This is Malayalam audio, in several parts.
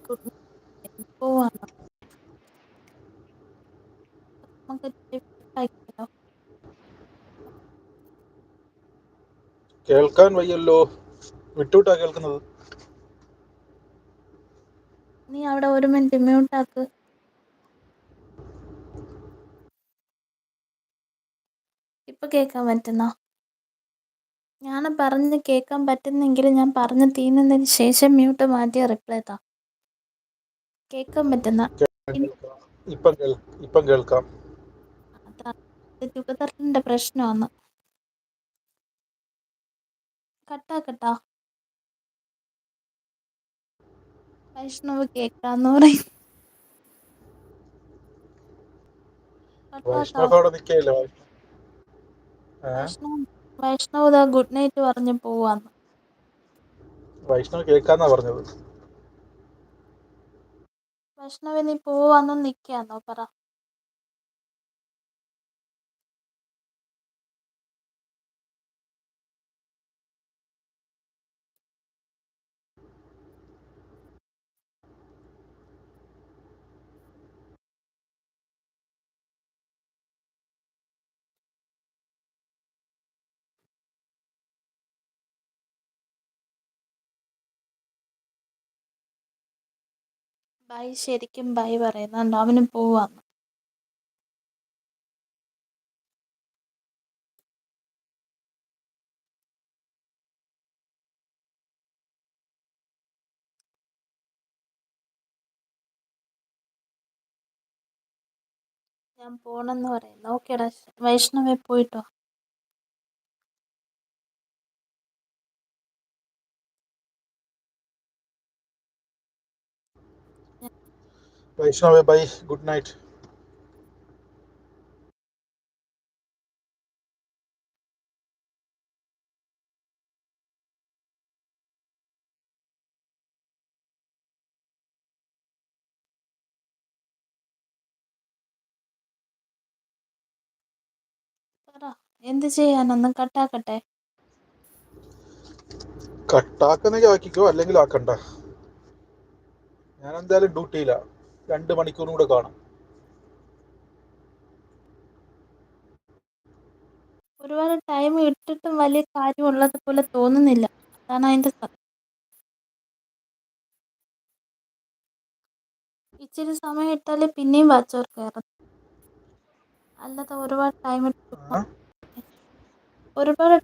Good night. പോവാന്നോ? നമുക്ക് കഴിക്കാലോ. കേൾക്കാൻ വയ്യല്ലോ, വിട്ടുവിട്ടാ കേൾക്കുന്നത്. നീ അവിടെ 1 മിനിറ്റ് മ്യൂട്ടാക്ക്. ഇപ്പൊ കേൾക്കാൻ പറ്റുന്നോ? ഞാൻ പറഞ്ഞ് കേൾക്കാൻ പറ്റുന്നെങ്കിൽ ഞാൻ പറഞ്ഞ് തീരുന്നതിന് ശേഷം മ്യൂട്ട് മാറ്റിയ റിപ്ലൈ താ. കേൾക്കാൻ പറ്റുന്ന ഇപ്പം കേൾക്കാം. അതാ ജുഗതറിന്റെ പ്രശ്നമാണ്. കട്ടാക്കട്ടാ. വൈഷ്ണവ് കേൾക്കാന്ന് പറയും. കട്ടാക്കാ. വൈഷ്ണവ് അവിടെ നിൽക്കയില്ല. വൈഷ്ണവ് ദാ ഗുഡ് നൈറ്റ് പറഞ്ഞ് പോവാന്ന്. വൈഷ്ണവ് കേൾക്കാന്നാ പറഞ്ഞത്. വൈഷ്ണവ് നീ പോവാന്നോ നിക്കാന്നോ പറ. ബൈ, ശരിക്കും ബൈ പറയുന്നുണ്ട്. അവന് പോവാന്ന്. ഞാൻ പോണെന്ന് പറയുന്നു. ഓക്കേടാ, വൈഷ്ണവെ പോയിട്ടോ. Vaishnav bye, good night. പറ, എന്ത് ചെയ്യാനൊന്ന് കട്ടാക്കട്ടെ? കട്ടാക്കുന്നെങ്കിൽ ആക്കിക്കോ, അല്ലെങ്കിൽ ആക്കണ്ട. ഞാൻ എന്തായാലും ഡ്യൂട്ടിയില്ല. 2 മണിക്കൂറും കൂടെ കാണും. ഒരുപാട് ടൈം ഇട്ടിട്ടും വലിയ കാര്യമുള്ളത് പോലെ തോന്നുന്നില്ല. അതാണ് അതിന്റെ സത്യം. ഇച്ചിരി സമയം ഇട്ടാല് പിന്നെയും വാച്ചവർ കയറും. അല്ലാതെ ഒരുപാട്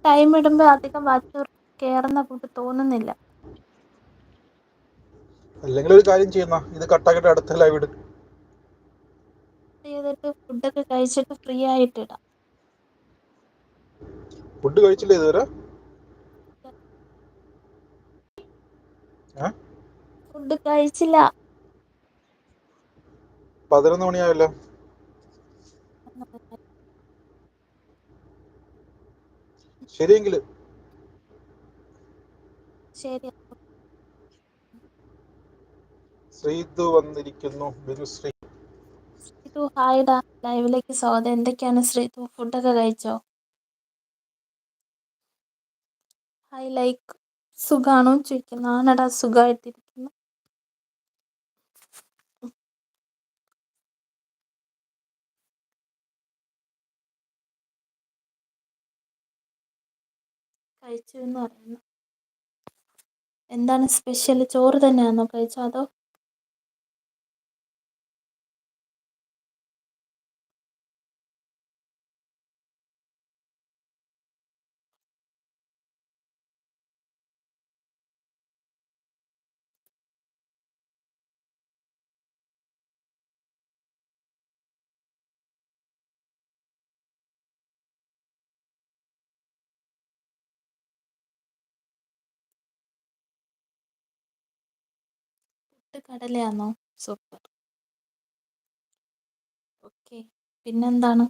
ടൈം ഇടുമ്പോ അധികം വാച്ചവർ കയറുന്ന കൂട്ട് തോന്നുന്നില്ല. അല്ലെങ്കിൽ ഒരു കാര്യം ചെയ്യുന്ന, ഇത് കട്ടാക്കിയിട്ട് അടുത്ത ലൈവ് ഇടും. ചെയ്തിട്ട് ഫുഡൊക്കെ കഴിച്ചിട്ട് ഫ്രീ ആയിട്ടിടാം. ഫുഡ് കഴിച്ചില്ലേ ഇതുവരെ? ഫുഡ് കഴിച്ചില്ല. 11 മണിയായല്ലോ. ശരിയെങ്കില് ശരി. ശ്രീതു വന്നിരിക്കുന്നു. ബിനുശ്രീ. ശ്രീതു ഹായ്ഡാ, ലൈവിലേക്ക് സ്വാഗതം. എന്തൊക്കെയാണ് ശ്രീതു, ഫുഡൊക്കെ കഴിച്ചോ? ഹായ്, ലൈക്ക് സുഖാണോ ചോദിക്കുന്നു. ആണടാ, സുഖമായിട്ടിരിക്കുന്നു. കഴിച്ചു എന്ന് പറയുന്നു. എന്താണ് സ്പെഷ്യൽ? ചോറ് തന്നെയാണോ കഴിച്ചോ അതോ? കടലയാണോ? സൂപ്പർ. ഓക്കെ, പിന്നെന്താണ്?